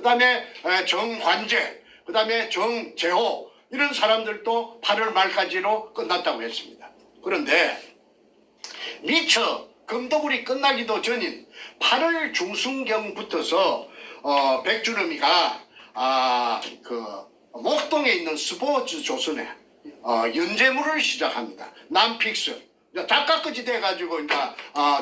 그다음에 정관재, 그다음에 정재호 이런 사람들도 8월 말까지로 끝났다고 했습니다. 그런데 미처 금도굴이 끝나기도 전인 8월 중순경부터서 백주름이가 목동에 있는 스포츠 조선에 연재물을 시작합니다. 남픽션. 작가까지 돼가지고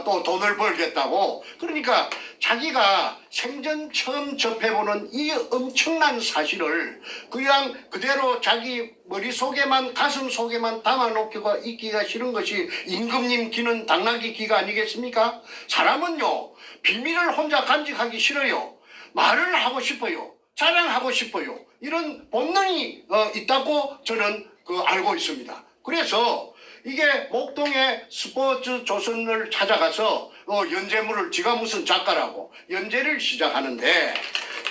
또 돈을 벌겠다고. 그러니까 자기가 생전 처음 접해보는 이 엄청난 사실을 그냥 그대로 자기 머릿속에만 가슴 속에만 담아놓기가 있기가 싫은 것이 임금님 기는 당나귀 기가 아니겠습니까? 사람은요 비밀을 혼자 간직하기 싫어요. 말을 하고 싶어요. 자랑하고 싶어요. 이런 본능이 있다고 저는 알고 있습니다. 그래서 이게 목동의 스포츠 조선을 찾아가서 연재물을, 지가 무슨 작가라고 연재를 시작하는데,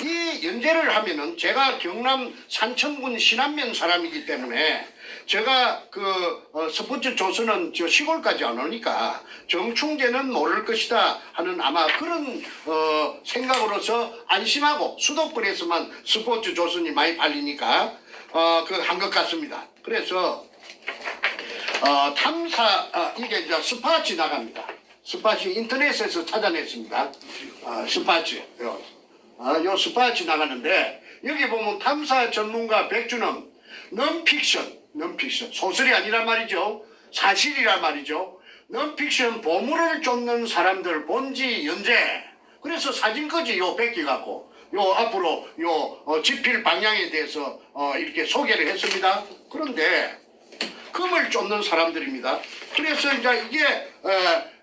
이 연재를 하면은 제가 경남 산청군 신안면 사람이기 때문에 제가 스포츠 조선은 저 시골까지 안 오니까 정충재는 모를 것이다 하는 아마 그런 생각으로서 안심하고 수도권에서만 스포츠 조선이 많이 팔리니까 한 것 같습니다. 그래서 이게 이제 스파치 나갑니다. 스파치 인터넷에서 찾아냈습니다. 스파치. 요 스파치 나가는데, 여기 보면 탐사 전문가 백준엄, 넌픽션, 소설이 아니란 말이죠. 사실이란 말이죠. 넌픽션 보물을 쫓는 사람들 본지 연재. 그래서 사진까지 요 뺏겨갖고, 요 앞으로 집필 방향에 대해서 이렇게 소개를 했습니다. 그런데, 금을 쫓는 사람들입니다. 그래서 이제 이게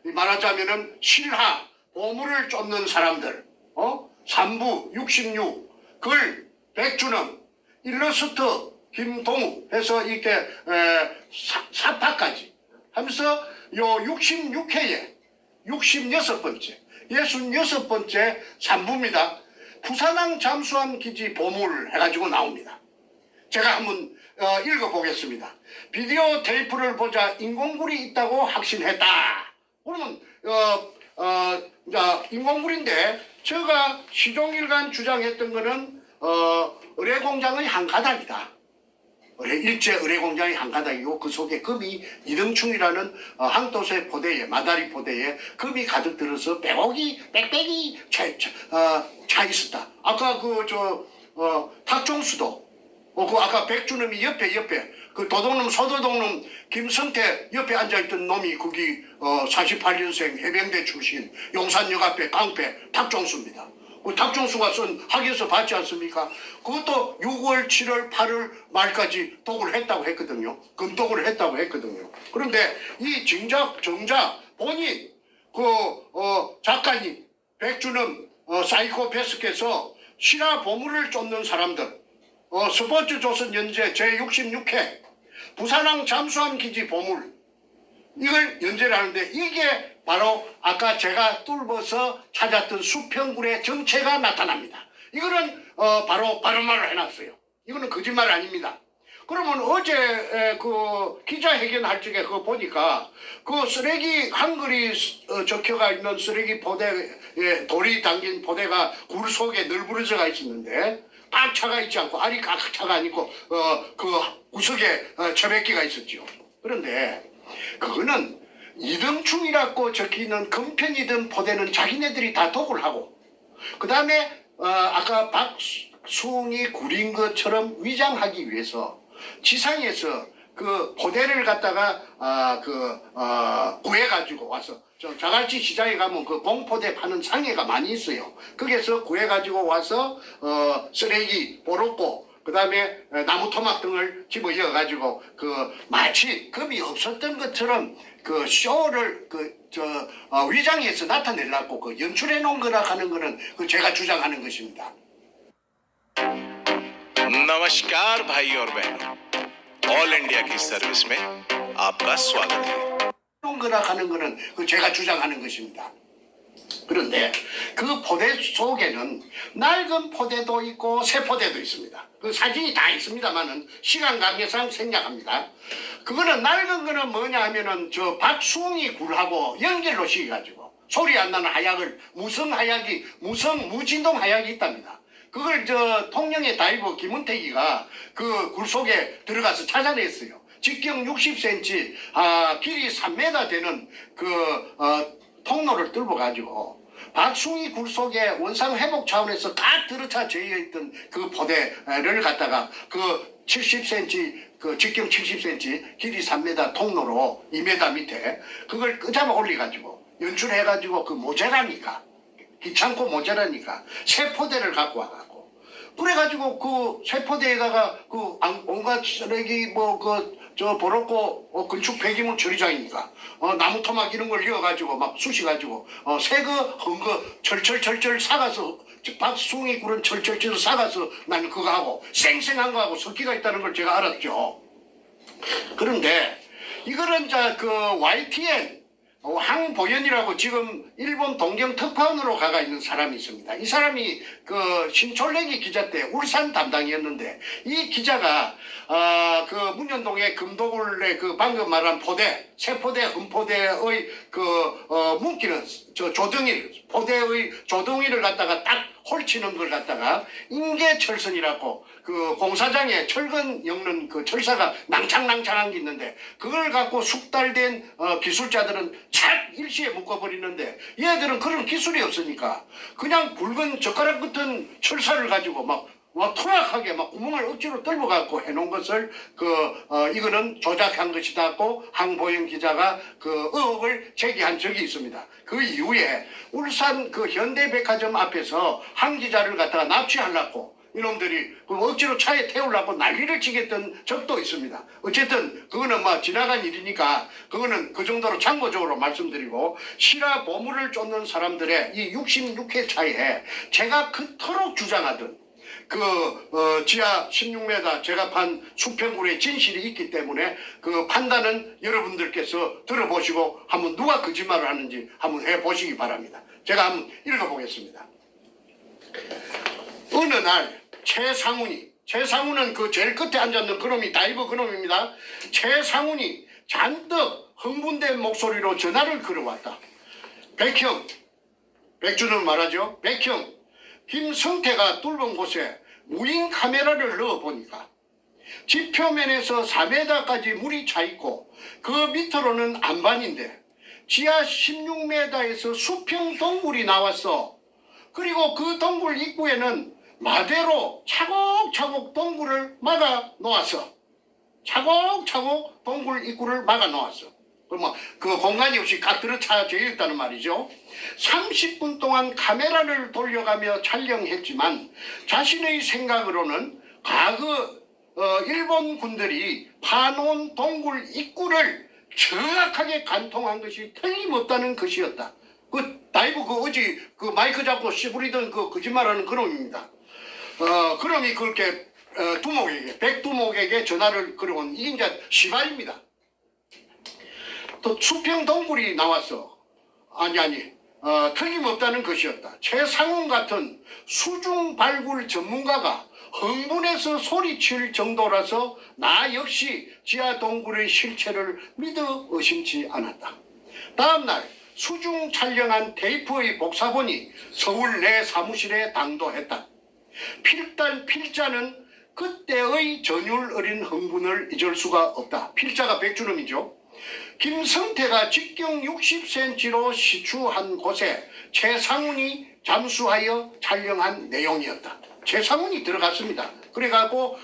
말하자면은 실하, 보물을 쫓는 사람들, 3부, 66, 글, 백준엄, 일러스트, 김동우 해서 이렇게 사파까지 하면서 요 66회에 66번째, 66번째 3부입니다. 부산항 잠수함 기지 보물 해가지고 나옵니다. 제가 한번 읽어보겠습니다. 비디오 테이프를 보자 인공물이 있다고 확신했다. 그러면 인공물인데, 제가 시종일관 주장했던 거는 의뢰공장의 한 가닥이다. 일제 의뢰공장의 한 가닥이고 그 속에 금이 이등충이라는 항토세 포대에, 마다리 포대에 금이 가득 들어서 빽빽이 차 있었다. 아까 탁종수도 아까 백준엄이 옆에 그 도둑놈 서도둑놈 김성태 옆에 앉아있던 놈이 거기 48년생 해병대 출신 용산역 앞에 깡패 탁종수입니다. 그 탁종수가 쓴 학에서 봤지 않습니까? 그것도 6월 7월 8월 말까지 독을 했다고 했거든요. 금독을 했다고 했거든요. 그런데 이 정작 본인 작가님 백준엄 사이코패스께서 실화 보물을 쫓는 사람들, 스포츠 조선 연재 제66회 부산항 잠수함 기지 보물, 이걸 연재를 하는데, 이게 바로 아까 제가 뚫어서 찾았던 수평굴의 정체가 나타납니다. 이거는 바로 발언말을 해놨어요. 이거는 거짓말 아닙니다. 그러면 어제 기자회견 할 적에 그거 보니까 쓰레기 한글이 적혀가 있는 쓰레기 포대에 돌이 담긴 포대가 굴 속에 널브러져가 있었는데, 딱 차가 있지 않고 알이 깍 차가 아니고 구석에 처백기가 있었죠. 그런데 그거는 이등충이라고 적혀있는 금편이든 포대는 자기네들이 다 독을 하고, 그 다음에 아까 박수웅이 구린 것처럼 위장하기 위해서 지상에서 그 포대를 갖다가 구해가지고 와서, 자갈치 시장에 가면 그 봉포대 파는 상해가 많이 있어요. 거기에서 구해가지고 와서 쓰레기, 보로꼬, 그 다음에 나무 토막 등을 집어넣어가지고 마치 금이 없었던 것처럼 쇼를 위장해서 나타내려고 연출해 놓은 거라 하는 거는 제가 주장하는 것입니다. नमस्कार भाई और बहनों, ऑल इंडिया की सर्विस में आपका स्वागत है. 거라 하는 거는 제가 주장하는 것입니다. 그런데 그 포대 속에는 낡은 포대도 있고 새 포대도 있습니다. 그 사진이 다 있습니다만은 시간 관계상 생략합니다. 그거는 낡은 거는 뭐냐 하면은 박수웅이 굴하고 연결로 시켜가지고 소리 안 나는 하약을 무진동 하약이 있답니다. 그걸 통영의 다이버 김은택이가 그 굴 속에 들어가서 찾아냈어요. 직경 60cm, 길이 3m 되는 통로를 뚫어 가지고 박숭이 굴 속에 원상 회복 차원에서 딱 들어차 재어 있던 그 포대를 갖다가 그 70cm, 직경 70cm, 길이 3m 통로로 2m 밑에 그걸 끄잡아 올려가지고 연출해가지고 그 모자라니까, 귀찮고 모자라니까 새 포대를 갖고 와갖고 그래가지고 그 새 포대에다가 온갖 쓰레기 보로코 건축 폐기물 처리장이니까 나무 토막 이런 걸 이어가지고 막 쑤시가지고 새거 헌거 철철철철 사가서 박숭이 굴은 철철철 사가서 나는 그거 하고 쌩쌩한 거하고 섞기가 있다는 걸 제가 알았죠. 그런데 이거는 YTN 황보연이라고 지금 일본 동경 특파원으로 가가 있는 사람이 있습니다. 이 사람이 신촌래기 기자 때 울산 담당이었는데, 이 기자가 문현동의 금도굴의 방금 말한 포대, 세포대, 흠포대의 문기는 포대의 조덩이를 갖다가 딱 홀치는 걸 갖다가 인계철선이라고 공사장에 철근 엮는 철사가 낭창낭창한 게 있는데, 그걸 갖고 숙달된 기술자들은 착 일시에 묶어버리는데, 얘들은 그런 기술이 없으니까 그냥 굵은 젓가락 같은 철사를 가지고 막 투박하게 막 구멍을 억지로 뚫어갖고 해놓은 것을 이거는 조작한 것이다고 황보영 기자가 의혹을 제기한 적이 있습니다. 그 이후에 울산 현대백화점 앞에서 한 기자를 갖다가 납치하려고 이놈들이 억지로 차에 태우려고 난리를 치겠던 적도 있습니다. 어쨌든 그거는 지나간 일이니까 그거는 그 정도로 참고적으로 말씀드리고, 실화 보물을 쫓는 사람들의 이 66회 차에 제가 그토록 주장하던 지하 16m 제가 판 수평굴의 진실이 있기 때문에 그 판단은 여러분들께서 들어보시고 한번 누가 거짓말을 하는지 한번 해보시기 바랍니다. 제가 한번 읽어보겠습니다. 어느 날 최상훈은 제일 끝에 앉았는 그놈이 다이버 그놈입니다. 최상훈이 잔뜩 흥분된 목소리로 전화를 걸어왔다. 백형, 백주는 말하죠. 백형, 김성태가 뚫은 곳에 무인 카메라를 넣어보니까 지표면에서 4m까지 물이 차있고 그 밑으로는 안반인데 지하 16m에서 수평 동굴이 나왔어. 그리고 그 동굴 입구에는 마대로 차곡차곡 동굴을 막아 놓았어. 차곡차곡 동굴 입구를 막아 놓았어. 그 공간이 없이 각 들어차져 있다는 말이죠. 30분 동안 카메라를 돌려가며 촬영했지만 자신의 생각으로는 과거 일본 군들이 파놓은 동굴 입구를 정확하게 관통한 것이 틀림없다는 것이었다. 다이브 어제 마이크 잡고 씨부리던 거짓말하는 그놈입니다. 그놈이 그렇게 백두목에게 전화를 걸어온 이게 이제 시발입니다. 또 수평 동굴이 나왔어. 틀림없다는 것이었다. 최상훈 같은 수중 발굴 전문가가 흥분해서 소리칠 정도라서 나 역시 지하 동굴의 실체를 믿어 의심치 않았다. 다음날 수중 촬영한 테이프의 복사본이 서울 내 사무실에 당도했다. 필자는 그때의 전율 어린 흥분을 잊을 수가 없다. 필자가 백주름이죠. 김성태가 직경 60cm로 시추한 곳에 최상훈이 잠수하여 촬영한 내용이었다. 최상훈이 들어갔습니다. 그래갖고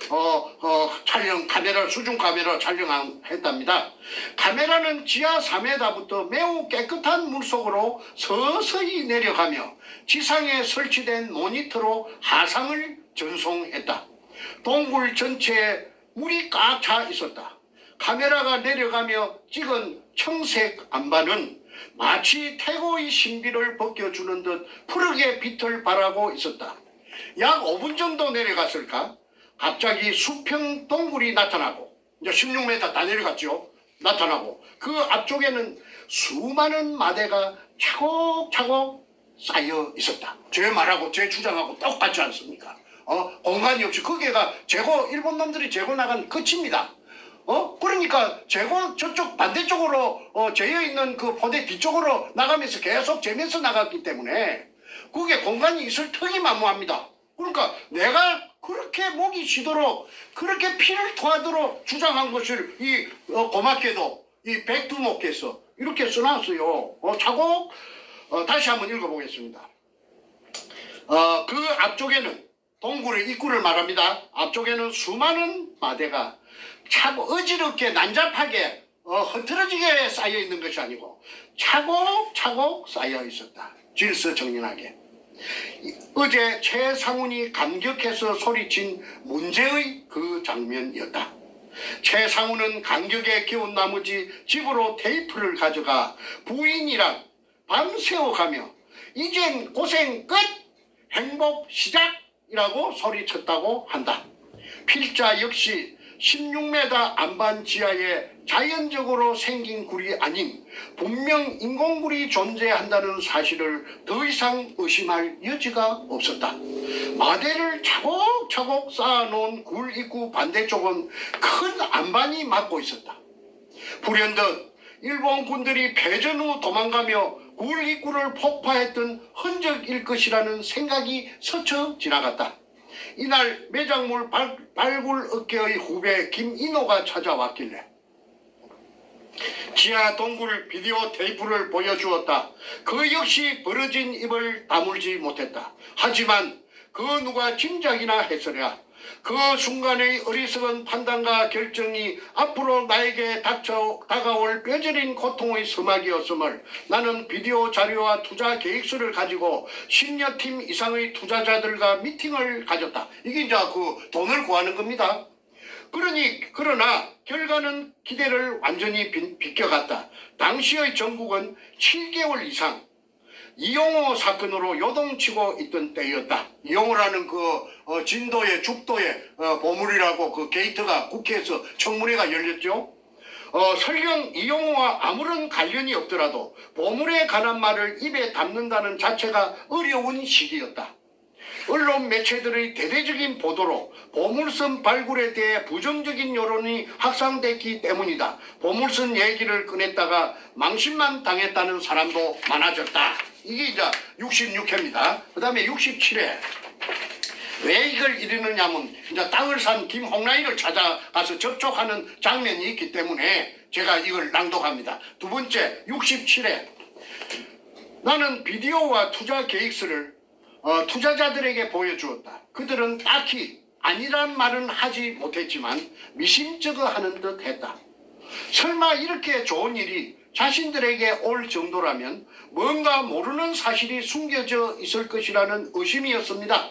수중 카메라 촬영했답니다. 카메라는 지하 4m부터 매우 깨끗한 물속으로 서서히 내려가며 지상에 설치된 모니터로 하상을 전송했다. 동굴 전체에 물이 꽉 차 있었다. 카메라가 내려가며 찍은 청색 안반은 마치 태고의 신비를 벗겨주는 듯 푸르게 빛을 발하고 있었다. 약 5분 정도 내려갔을까? 갑자기 수평 동굴이 나타나고, 이제 16m 다 내려갔죠. 나타나고 그 앞쪽에는 수많은 마대가 차곡차곡 쌓여 있었다. 제 말하고 제 주장하고 똑같지 않습니까? 공간이 없이 거기가 일본 놈들이 재고 나간 끝입니다. 그러니까 저쪽 반대쪽으로 재어 있는 그 포대 뒤쪽으로 나가면서 계속 재면서 나갔기 때문에 그게 공간이 있을 턱이 만무합니다. 그러니까 내가 그렇게 목이 쉬도록 그렇게 피를 토하도록 주장한 것을 고맙게도 이 백두목께서 이렇게 써놨어요. 차곡 다시 한번 읽어보겠습니다. 그 앞쪽에는 동굴의 입구를 말합니다. 앞쪽에는 수많은 마대가 참 어지럽게 난잡하게 흐트러지게 쌓여 있는 것이 아니고 차곡차곡 쌓여 있었다. 질서정연하게. 어제 최상훈이 감격해서 소리친 문제의 그 장면이었다. 최상훈은 감격에 기운 나머지 집으로 테이프를 가져가 부인이랑 밤새워가며 이젠 고생 끝! 행복 시작이라고 소리쳤다고 한다. 필자 역시 16m 안반 지하에 자연적으로 생긴 굴이 아닌 분명 인공굴이 존재한다는 사실을 더 이상 의심할 여지가 없었다. 마대를 차곡차곡 쌓아놓은 굴 입구 반대쪽은 큰 안반이 막고 있었다. 불현듯 일본 군들이 패전 후 도망가며 굴 입구를 폭파했던 흔적일 것이라는 생각이 스쳐 지나갔다. 이날 매장물 발굴 업계의 후배 김인호가 찾아왔길래 지하 동굴 비디오 테이프를 보여주었다. 그 역시 벌어진 입을 다물지 못했다. 하지만 그 누가 짐작이나 했으랴. 그 순간의 어리석은 판단과 결정이 앞으로 나에게 다가올 뼈저린 고통의 서막이었음을 나는 비디오 자료와 투자 계획서를 가지고 10여 팀 이상의 투자자들과 미팅을 가졌다. 이게 이제 그 돈을 구하는 겁니다. 그러나 결과는 기대를 완전히 비껴갔다. 당시의 전국은 7개월 이상 이용호 사건으로 요동치고 있던 때였다. 이용호라는 진도의 죽도의 보물이라고 그 게이트가 국회에서 청문회가 열렸죠. 설령 이용호와 아무런 관련이 없더라도 보물에 관한 말을 입에 담는다는 자체가 어려운 시기였다. 언론 매체들의 대대적인 보도로 보물선 발굴에 대해 부정적인 여론이 확산됐기 때문이다. 보물선 얘기를 꺼냈다가 망신만 당했다는 사람도 많아졌다. 이게 이제 66회입니다. 그 다음에 67회. 왜 이걸 이러느냐면 이제 땅을 산 김홍라이를 찾아가서 접촉하는 장면이 있기 때문에 제가 이걸 낭독합니다. 두 번째 67회. 나는 비디오와 투자 계획서를 투자자들에게 보여주었다. 그들은 딱히 아니란 말은 하지 못했지만 미심쩍어하는 듯 했다. 설마 이렇게 좋은 일이 자신들에게 올 정도라면 뭔가 모르는 사실이 숨겨져 있을 것이라는 의심이었습니다.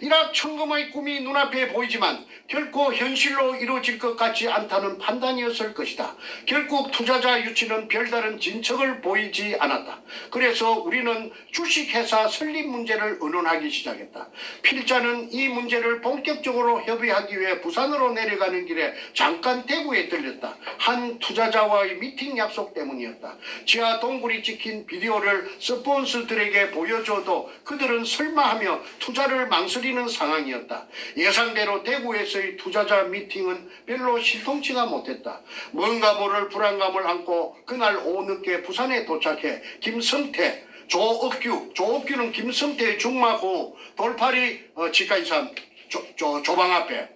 일확천금의 꿈이 눈앞에 보이지만 결코 현실로 이루어질 것 같지 않다는 판단이었을 것이다. 결국 투자자 유치는 별다른 진척을 보이지 않았다. 그래서 우리는 주식회사 설립 문제를 의논하기 시작했다. 필자는 이 문제를 본격적으로 협의하기 위해 부산으로 내려가는 길에 잠깐 대구에 들렸다. 한 투자자와의 미팅 약속 때문이었다. 지하 동굴이 찍힌 비디오를 스폰서들에게 보여줘도 그들은 설마하며 투자를 망설이는 상황이었다. 예상대로 대구에서의 투자자 미팅은 별로 실통치가 못했다. 뭔가 모를 불안감을 안고 그날 오후 늦게 부산에 도착해 김성태, 조업규는 김성태의 중마고 돌파리 치과의사 조방 앞에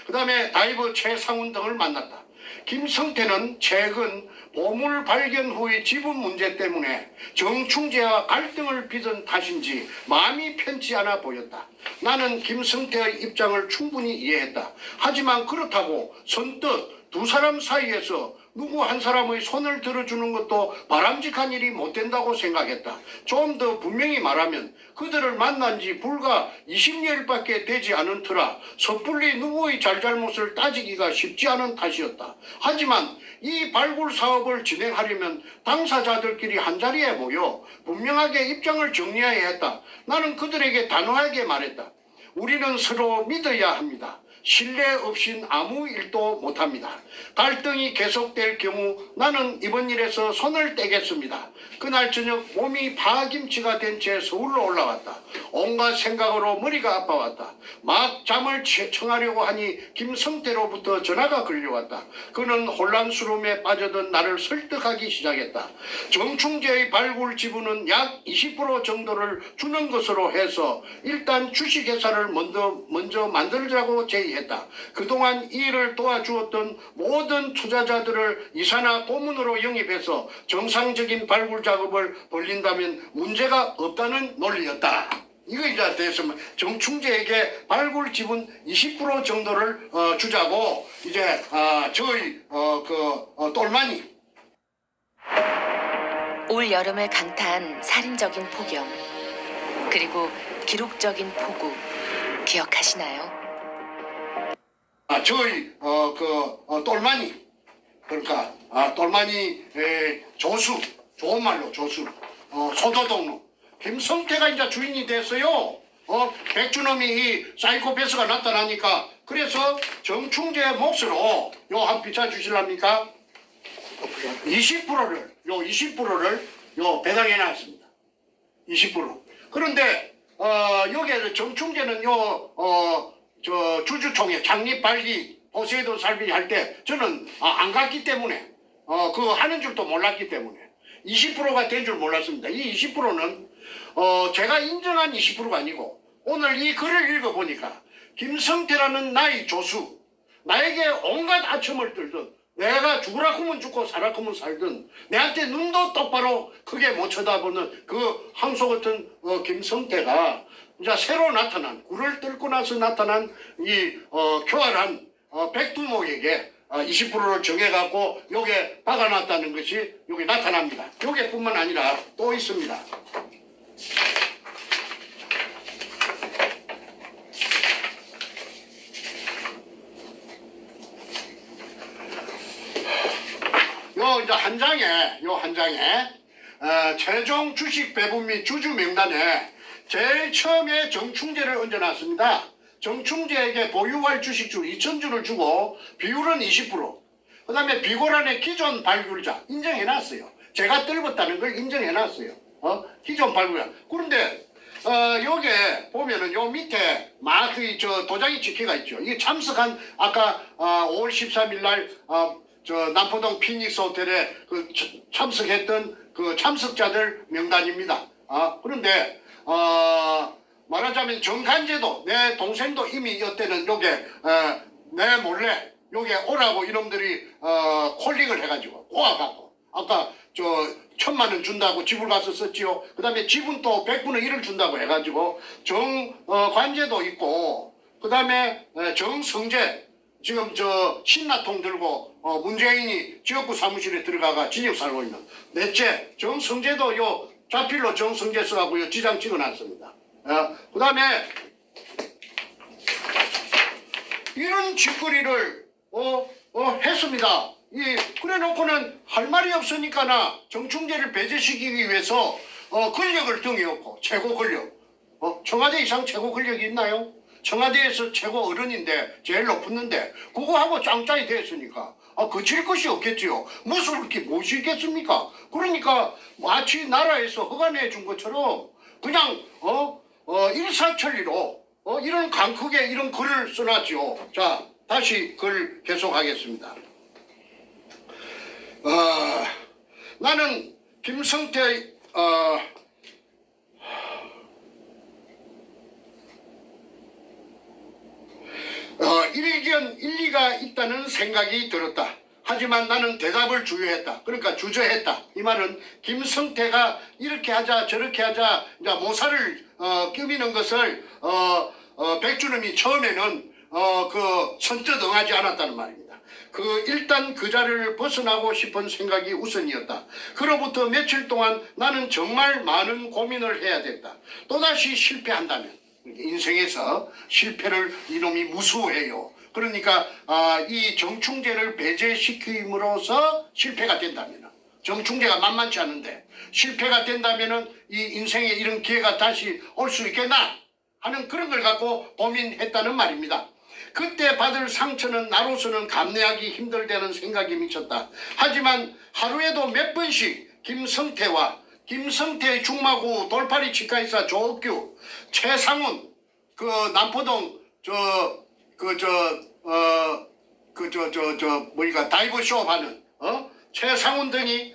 그 다음에 다이버 최상훈 등을 만났다. 김성태는 최근 보물 발견 후의 지분 문제 때문에 정충재와 갈등을 빚은 탓인지 마음이 편치 않아 보였다. 나는 김성태의 입장을 충분히 이해했다. 하지만 그렇다고 선뜻 두 사람 사이에서 누구 한 사람의 손을 들어주는 것도 바람직한 일이 못 된다고 생각했다. 좀 더 분명히 말하면 그들을 만난 지 불과 20여일밖에 되지 않은 터라 섣불리 누구의 잘잘못을 따지기가 쉽지 않은 탓이었다. 하지만 이 발굴 사업을 진행하려면 당사자들끼리 한자리에 모여 분명하게 입장을 정리해야 했다. 나는 그들에게 단호하게 말했다. 우리는 서로 믿어야 합니다. 신뢰 없인 아무 일도 못합니다. 갈등이 계속될 경우 나는 이번 일에서 손을 떼겠습니다. 그날 저녁 몸이 파김치가 된 채 서울로 올라왔다. 온갖 생각으로 머리가 아파왔다. 막 잠을 청하려고 하니 김성태로부터 전화가 걸려왔다. 그는 혼란스러움에 빠져든 나를 설득하기 시작했다. 정충재의 발굴 지분은 약 20% 정도를 주는 것으로 해서 일단 주식회사를 먼저 만들자고 제의했다. 그동안 이 일을 도와주었던 모든 투자자들을 이사나 고문으로 영입해서 정상적인 발굴 작업을 벌린다면 문제가 없다는 논리였다. 이거 이제 대해서 정충재에게 발굴 지분 20% 정도를 주자고 이제 저희 똘마니 올 여름을 강타한 살인적인 폭염, 그리고 기록적인 폭우 기억하시나요? 저희 똘마니 그러니까 똘마니 조수 좋은 말로 조수 소도동로 김성태가 이제 주인이 됐어요. 백준엄이 이 사이코패스가 나타나니까 그래서 정충재 몫으로 요 한 비춰 주실랍니까? 20%를 배당해 놨습니다. 20%. 그런데 여기에 정충재는 저 주주총회 창립 발기 포세이돈 살비 할 때 저는 안 갔기 때문에 그거 하는 줄도 몰랐기 때문에 20%가 된 줄 몰랐습니다. 이 20%는 제가 인정한 20%가 아니고 오늘 이 글을 읽어보니까 김성태라는 나의 조수, 나에게 온갖 아첨을 들던 내가 죽으라 하면 죽고 살라 하면 살든 내한테 눈도 똑바로 크게 못 쳐다보는 그 항소 같은 김성태가 이제 새로 나타난 굴을 뚫고 나서 나타난 이 교활한 백두목에게 20%를 정해갖고 요게 박아놨다는 것이 여기 나타납니다. 요게뿐만 아니라 또 있습니다. 요 이제 한 장에 최종 주식 배분 및 주주 명단에 제일 처음에 정충재를 얹어놨습니다. 정충재에게 보유할 주식주 2,000주를 주고 비율은 20%. 그 다음에 비고란의 기존 발굴자 인정해놨어요. 제가 떨궜다는 걸 인정해놨어요. 기존 발굴자. 그런데 요게 보면은 요 밑에 막 저 도장이 찍혀가 있죠. 이게 참석한 아까 5월 13일 날 저 남포동 피닉스 호텔에 그 참석했던 그 참석자들 명단입니다. 그런데 말하자면 정간제도 내 동생도 이미 이때는 요게 내 몰래 요게 오라고 이놈들이 콜링을 해가지고 꼬아갖고 아까 저 1,000만 원 준다고 집을 가서 썼지요. 그 다음에 집은 또 100분의 1을 준다고 해가지고 정관제도 있고 그 다음에 정성재 지금 저 신라통 들고 문재인이 지역구 사무실에 들어가가 진역 살고 있는 넷째 정성재도 요 자필로 정성재 써갖고 요 지장 찍어놨습니다. 그 다음에 이런 짓거리를 했습니다. 그래 놓고는 할 말이 없으니까나 정충재를 배제시키기 위해서 권력을 등에 업고 최고 권력 청와대 이상 최고 권력이 있나요? 청와대에서 최고 어른인데 제일 높았는데 그거하고 짱짱이 됐으니까 거칠 것이 없겠지요. 무엇을 그렇게 모시겠습니까? 그러니까 마치 나라에서 허가내 준 것처럼 그냥 일사천리로 이런 강크게 이런 글을 써놨죠. 자 다시 글 계속하겠습니다. 나는 김성태 일견 일리가 있다는 생각이 들었다. 하지만 나는 대답을 주저했다. 그러니까 주저했다. 이 말은 김성태가 이렇게 하자 저렇게 하자 이제 모사를 끼미는 것을 백준엄이 처음에는 선뜻 응하지 않았다는 말입니다. 일단 그 자리를 벗어나고 싶은 생각이 우선이었다. 그로부터 며칠 동안 나는 정말 많은 고민을 해야 됐다. 또다시 실패한다면 인생에서 실패를 이놈이 무수해요. 그러니까 이 정충재를 배제시킴으로써 실패가 된다면 정충재가 만만치 않은데 실패가 된다면 이 인생에 이런 기회가 다시 올 수 있겠나 하는 그런 걸 갖고 고민했다는 말입니다. 그때 받을 상처는 나로서는 감내하기 힘들다는 생각이 미쳤다. 하지만 하루에도 몇 번씩 김성태의 중마고 돌팔이 치과의사 조옥규, 최상훈, 그 남포동 다이브 쇼업 하는 최상훈 등이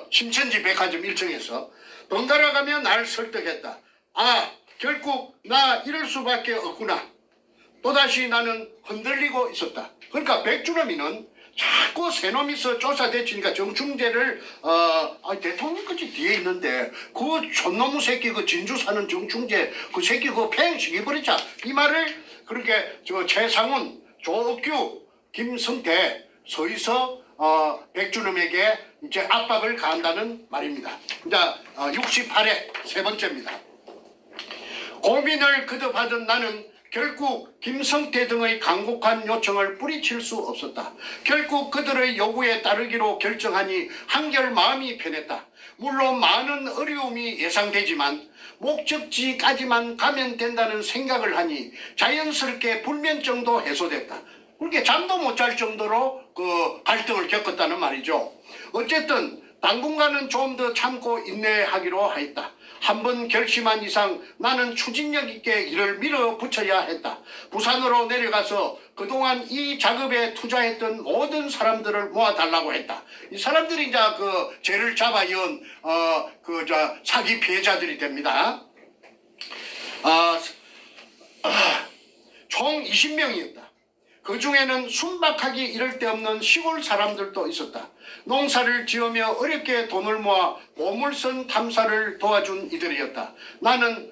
신천지 백화점 1층에서 번갈아 가며 날 설득했다. 아, 결국 나 이럴 수밖에 없구나. 또다시 나는 흔들리고 있었다. 그러니까 백주름이는 자꾸 새놈이서 조사대치니까 정충재를 대통령까지 뒤에 있는데 그 촌놈의 새끼 그 진주 사는 정충재 그 새끼 그거 팽식해버리자 이 말을 그렇게 최상훈, 조옥규, 김성태 서희서 백주름에게 이제 압박을 가한다는 말입니다. 이제 68회 세 번째입니다. 고민을 거듭하던 나는 결국 김성태 등의 간곡한 요청을 뿌리칠 수 없었다. 결국 그들의 요구에 따르기로 결정하니 한결 마음이 편했다. 물론 많은 어려움이 예상되지만 목적지까지만 가면 된다는 생각을 하니 자연스럽게 불면증도 해소됐다. 그렇게 잠도 못 잘 정도로 그 갈등을 겪었다는 말이죠. 어쨌든 당분간은 좀 더 참고 인내하기로 하였다. 한번 결심한 이상 나는 추진력 있게 일을 밀어붙여야 했다. 부산으로 내려가서 그동안 이 작업에 투자했던 모든 사람들을 모아달라고 했다. 이 사람들이 이제 그 죄를 잡아연 사기 피해자들이 됩니다. 총 20명이었다. 그 중에는 순박하기 이를 데 없는 시골 사람들도 있었다. 농사를 지으며 어렵게 돈을 모아 보물선 탐사를 도와준 이들이었다. 나는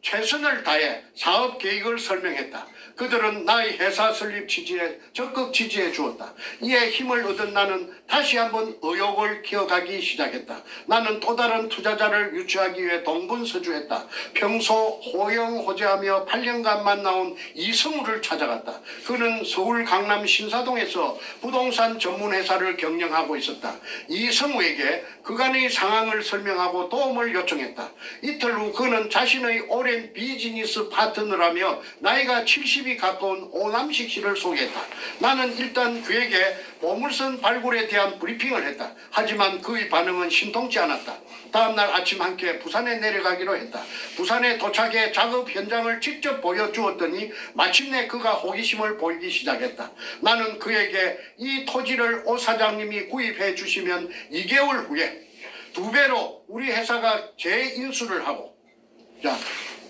최선을 다해 사업 계획을 설명했다. 그들은 나의 회사 설립 취지에 적극 지지해 주었다. 이에 힘을 얻은 나는 다시 한번 의욕을 키워가기 시작했다. 나는 또 다른 투자자를 유치하기 위해 동분서주했다. 평소 호영호재하며 8년간 만나온 이성우를 찾아갔다. 그는 서울 강남 신사동에서 부동산 전문회사를 경영하고 있었다. 이성우에게 그간의 상황을 설명하고 도움을 요청했다. 이틀 후 그는 자신의 오랜 비즈니스 파트너라며 나이가 70이 가까운 오남식 씨를 소개했다. 나는 일단 그에게 보물선 발굴에 대한 브리핑을 했다. 하지만 그의 반응은 심통치 않았다. 다음날 아침 함께 부산에 내려가기로 했다. 부산에 도착해 작업 현장을 직접 보여주었더니 마침내 그가 호기심을 보이기 시작했다. 나는 그에게 이 토지를 오 사장님이 구입해 주시면 2개월 후에 2배로 우리 회사가 재인수를 하고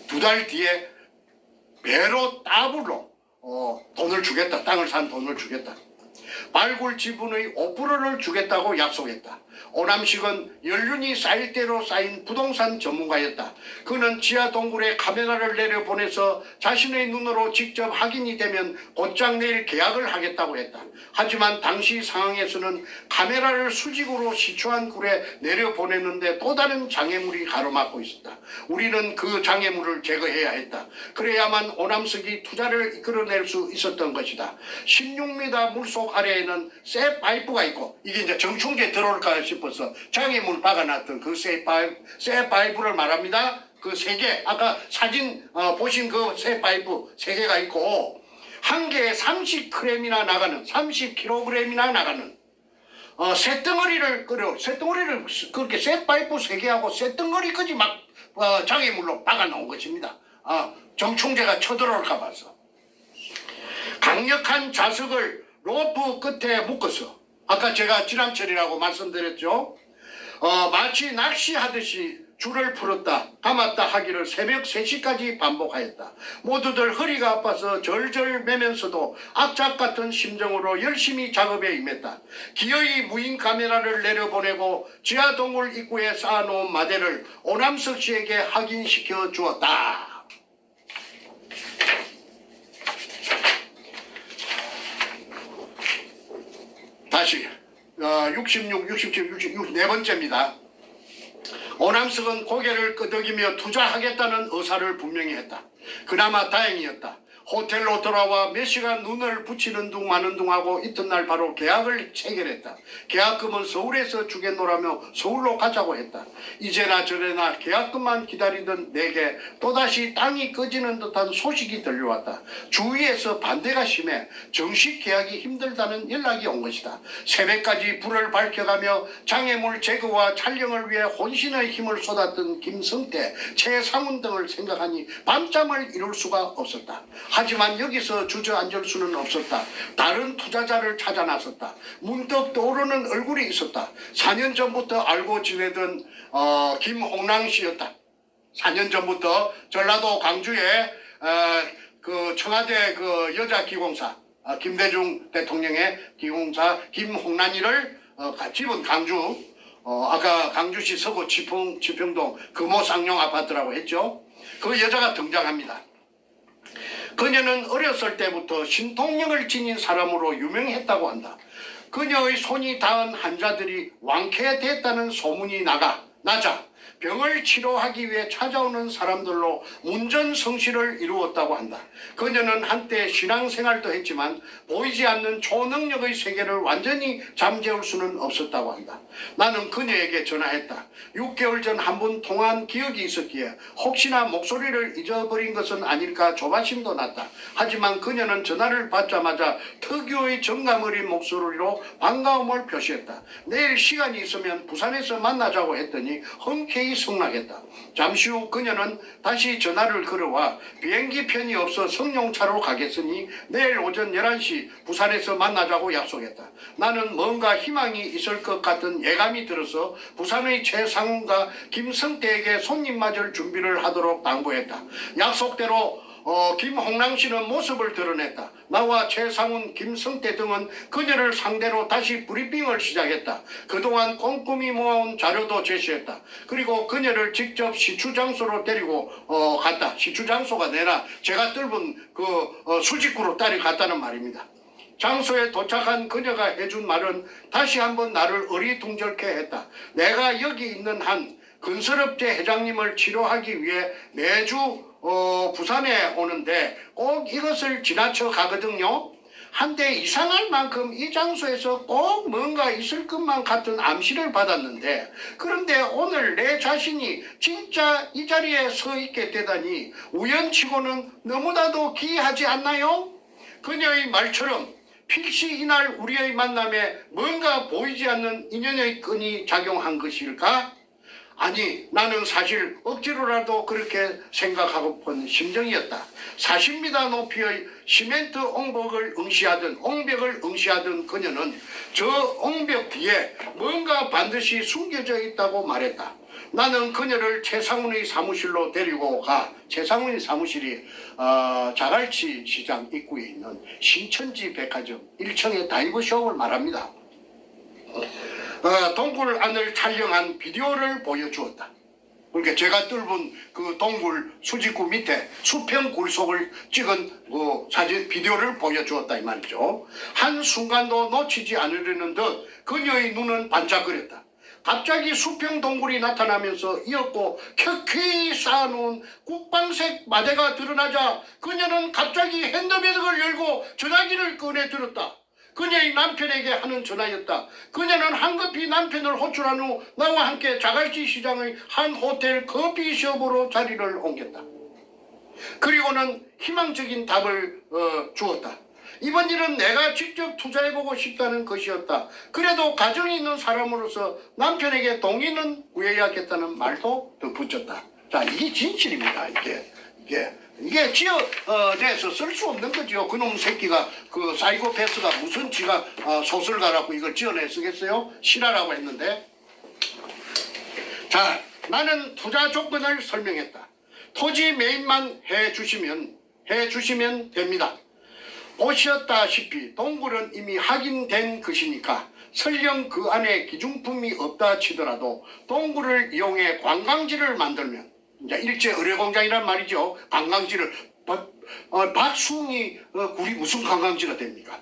2달 뒤에 배로 더블로 돈을 주겠다. 땅을 산 돈을 주겠다. 발굴 지분의 5%를 주겠다고 약속했다. 오남식은 연륜이 쌓일 대로 쌓인 부동산 전문가였다. 그는 지하 동굴에 카메라를 내려보내서 자신의 눈으로 직접 확인이 되면 곧장 내일 계약을 하겠다고 했다. 하지만 당시 상황에서는 카메라를 수직으로 시추한 굴에 내려보내는데 또 다른 장애물이 가로막고 있었다. 우리는 그 장애물을 제거해야 했다. 그래야만 오남석이 투자를 이끌어낼 수 있었던 것이다. 16m 물속 아래에는 쇠 파이프가 있고 이게 이제 정충재 들어올까 싶어서 장애물 박아놨던 그 쇠 파이프를 말합니다. 그 3개 아까 사진 보신 그 쇠 파이프 3개가 있고 한 개에 30g이나 나가는 30kg이나 나가는 쇠덩어리를 그렇게 쇠 파이프 3개하고 쇠덩어리까지 막 장애물로 박아놓은 것입니다. 정충재가 쳐들어올까 봐서 강력한 자석을 로프 끝에 묶어서 아까 제가 지람철이라고 말씀드렸죠. 마치 낚시하듯이 줄을 풀었다 감았다 하기를 새벽 3시까지 반복하였다. 모두들 허리가 아파서 절절 매면서도 악착 같은 심정으로 열심히 작업에 임했다. 기어이 무인 카메라를 내려보내고 지하 동굴 입구에 쌓아놓은 마대를 오남석 씨에게 확인시켜 주었다. 다시 66, 67, 66 네 번째입니다. 오남석은 고개를 끄덕이며 투자하겠다는 의사를 분명히 했다. 그나마 다행이었다. 호텔로 돌아와 몇 시간 눈을 붙이는 둥 마는 둥하고 이튿날 바로 계약을 체결했다. 계약금은 서울에서 주겠노라며 서울로 가자고 했다. 이제나 저래나 계약금만 기다리던 내게 또다시 땅이 꺼지는 듯한 소식이 들려왔다. 주위에서 반대가 심해 정식 계약이 힘들다는 연락이 온 것이다. 새벽까지 불을 밝혀가며 장애물 제거와 촬영을 위해 혼신의 힘을 쏟았던 김성태, 최상훈 등을 생각하니 밤잠을 이룰 수가 없었다. 하지만 여기서 주저앉을 수는 없었다. 다른 투자자를 찾아 나섰다. 문득 떠오르는 얼굴이 있었다. 4년 전부터 알고 지내던 김홍랑 씨였다. 4년 전부터 전라도 광주에 그 청와대 그 여자 기공사 김대중 대통령의 기공사 김홍란이를 집은 강주 아까 강주시 서구 지평동 금호쌍용 아파트라고 했죠. 그 여자가 등장합니다. 그녀는 어렸을 때부터 신통력을 지닌 사람으로 유명했다고 한다. 그녀의 손이 닿은 환자들이 완쾌됐다는 소문이 나자 병을 치료하기 위해 찾아오는 사람들로 문전성시를 이루었다고 한다. 그녀는 한때 신앙생활도 했지만 보이지 않는 초능력의 세계를 완전히 잠재울 수는 없었다고 한다. 나는 그녀에게 전화했다. 6개월 전 한 번 통화한 기억이 있었기에 혹시나 목소리를 잊어버린 것은 아닐까 조바심도 났다. 하지만 그녀는 전화를 받자마자 특유의 정감 어린 목소리로 반가움을 표시했다. 내일 시간이 있으면 부산에서 만나자고 했더니 흔쾌히 승낙했다. 잠시 후 그녀는 다시 전화를 걸어와 비행기 편이 없어 성룡차로 가겠으니 내일 오전 11시 부산에서 만나자고 약속했다. 나는 뭔가 희망이 있을 것 같은 예감이 들어서 부산의 최상훈과 김성태에게 손님 맞을 준비를 하도록 당부했다. 약속대로 김홍랑 씨는 모습을 드러냈다. 나와 최상훈, 김성태 등은 그녀를 상대로 다시 브리핑을 시작했다. 그동안 꼼꼼히 모아온 자료도 제시했다. 그리고 그녀를 직접 시추장소로 데리고 갔다. 시추장소가 내나 제가 뜰은 그 수직구로 따라갔다는 말입니다. 장소에 도착한 그녀가 해준 말은 다시 한번 나를 어리둥절케 했다. 내가 여기 있는 한 건설업체 회장님을 치료하기 위해 매주 부산에 오는데 꼭 이것을 지나쳐 가거든요. 한데 이상할 만큼 이 장소에서 꼭 뭔가 있을 것만 같은 암시를 받았는데 그런데 오늘 내 자신이 진짜 이 자리에 서 있게 되다니 우연치고는 너무나도 기이하지 않나요? 그녀의 말처럼 필시 이날 우리의 만남에 뭔가 보이지 않는 인연의 끈이 작용한 것일까? 아니 나는 사실 억지로라도 그렇게 생각하고픈 심정이었다. 40m 높이의 시멘트 옹벽을 응시하던 그녀는 저 옹벽 뒤에 뭔가 반드시 숨겨져 있다고 말했다. 나는 그녀를 최상훈의 사무실로 데리고 가 최상훈의 사무실이 자갈치 시장 입구에 있는 신천지 백화점 1층의 다이브숍을 말합니다. 동굴 안을 촬영한 비디오를 보여주었다. 그러니까 제가 뚫은 그 동굴 수직구 밑에 수평 굴속을 찍은 그 사진 비디오를 보여주었다 이 말이죠. 한순간도 놓치지 않으려는 듯 그녀의 눈은 반짝거렸다. 갑자기 수평 동굴이 나타나면서 이었고 켜켜이 쌓아놓은 국방색 마대가 드러나자 그녀는 갑자기 핸드백을 열고 전화기를 꺼내 들었다. 그녀의 남편에게 하는 전화였다. 그녀는 황급히 남편을 호출한 후 나와 함께 자갈치 시장의 한 호텔 커피숍으로 자리를 옮겼다. 그리고는 희망적인 답을 주었다. 이번 일은 내가 직접 투자해보고 싶다는 것이었다. 그래도 가정이 있는 사람으로서 남편에게 동의는 구해야겠다는 말도 덧붙였다. 자, 이게 진실입니다. 이게 지어내서 쓸 수 없는 거죠. 그놈 새끼가 그 사이코패스가 무슨 지가 소설가라고 이걸 지어내 쓰겠어요? 실화라고 했는데. 자, 나는 투자 조건을 설명했다. 토지 매입만 해주시면 됩니다. 보셨다시피 동굴은 이미 확인된 것이니까 설령 그 안에 기중품이 없다 치더라도 동굴을 이용해 관광지를 만들면 이제 일제 의뢰공장이란 말이죠. 관광지를 박숭이 굴이 무슨 관광지가 됩니까?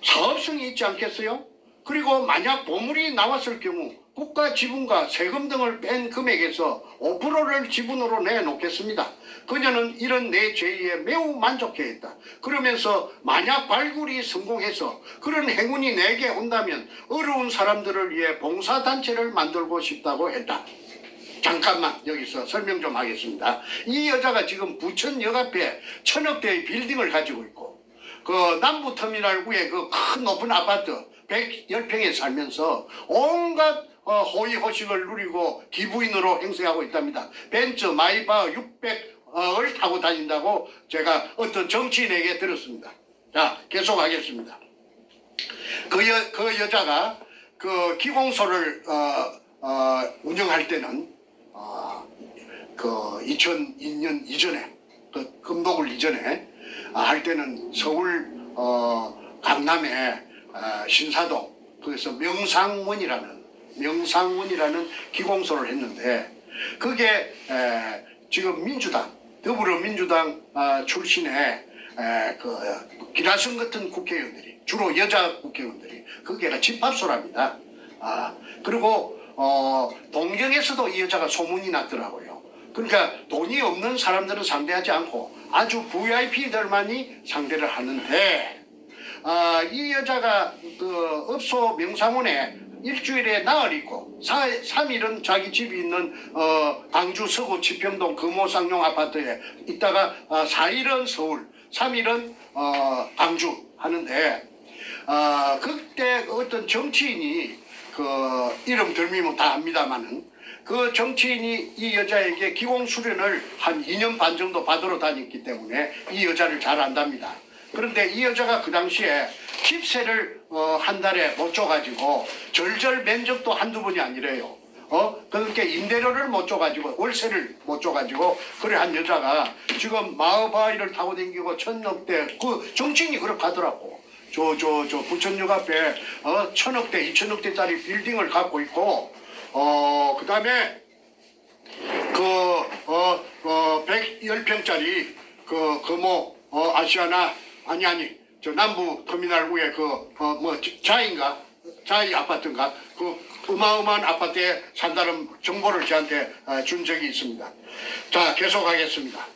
사업성이 있지 않겠어요? 그리고 만약 보물이 나왔을 경우 국가 지분과 세금 등을 뺀 금액에서 5%를 지분으로 내놓겠습니다. 그녀는 이런 내 제의에 매우 만족해했다. 그러면서 만약 발굴이 성공해서 그런 행운이 내게 온다면 어려운 사람들을 위해 봉사단체를 만들고 싶다고 했다. 잠깐만 여기서 설명 좀 하겠습니다. 이 여자가 지금 부천역 앞에 1000억대의 빌딩을 가지고 있고 그 남부터미널 위에 그 큰 높은 아파트 110평에 살면서 온갖 호의호식을 누리고 기부인으로 행세하고 있답니다. 벤츠 마이바 600을 타고 다닌다고 제가 어떤 정치인에게 들었습니다. 자, 계속하겠습니다. 그 여자가 그 기공소를 운영할 때는 그 2002년 이전에 그 금독을 이전에 할 때는 서울 강남에 신사동 거기서 명상원이라는 기공소를 했는데 그게 지금 민주당 더불어민주당 출신의 그 기라성 같은 국회의원들이 주로 여자 국회의원들이 거기가 집합소랍니다. 그리고 동경에서도 이 여자가 소문이 났더라고요. 그러니까 돈이 없는 사람들은 상대하지 않고 아주 VIP들만이 상대를 하는데 이 여자가 그 업소 명상원에 일주일에 나흘 있고 3일은 자기 집이 있는 광주 서구 지평동 금호상용 아파트에 있다가 4일은 서울 3일은 광주 하는데 그때 어떤 정치인이 그 이름 들미면 다 압니다마는 그 정치인이 이 여자에게 기공 수련을 한 2년 반 정도 받으러 다녔기 때문에 이 여자를 잘 안답니다. 그런데 이 여자가 그 당시에 집세를 한 달에 못 줘가지고 절절 면적도 한두 번이 아니래요. 그렇게 임대료를 못 줘가지고 월세를 못 줘가지고 그래 한 여자가 지금 마을바위를 타고 다니고 1000억대 그 정치인이 그렇게 하더라고. 저 부천역 앞에 1000억대 2000억대짜리 빌딩을 갖고 있고 그 다음에 그 110평짜리 그 금호 아시아나 아니 저 남부 터미널 위에 자이 아파트인가 그 어마어마한 아파트에 산다는 정보를 저한테 준 적이 있습니다. 자, 계속하겠습니다.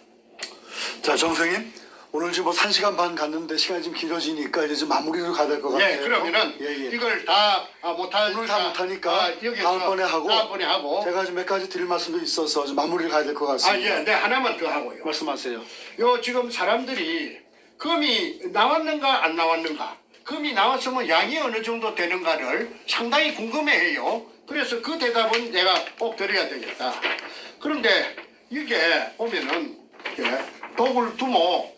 자, 정 선생님, 오늘 지금 뭐 1시간 반 갔는데 시간이 좀 길어지니까 이제 좀 마무리로 가야 될 것 같아요. 예, 그러면은 이걸 다 못하니까 오늘 다 못하니까 다음번에 하고 제가 좀 몇 가지 드릴 말씀도 있어서 좀 마무리를 가야 될 것 같습니다. 네, 하나만 더 하고요. 말씀하세요. 요 지금 사람들이 금이 나왔는가 안 나왔는가, 금이 나왔으면 양이 어느 정도 되는가를 상당히 궁금해해요. 그래서 그 대답은 내가 꼭 드려야 되겠다. 그런데 이게 보면은 도굴 두모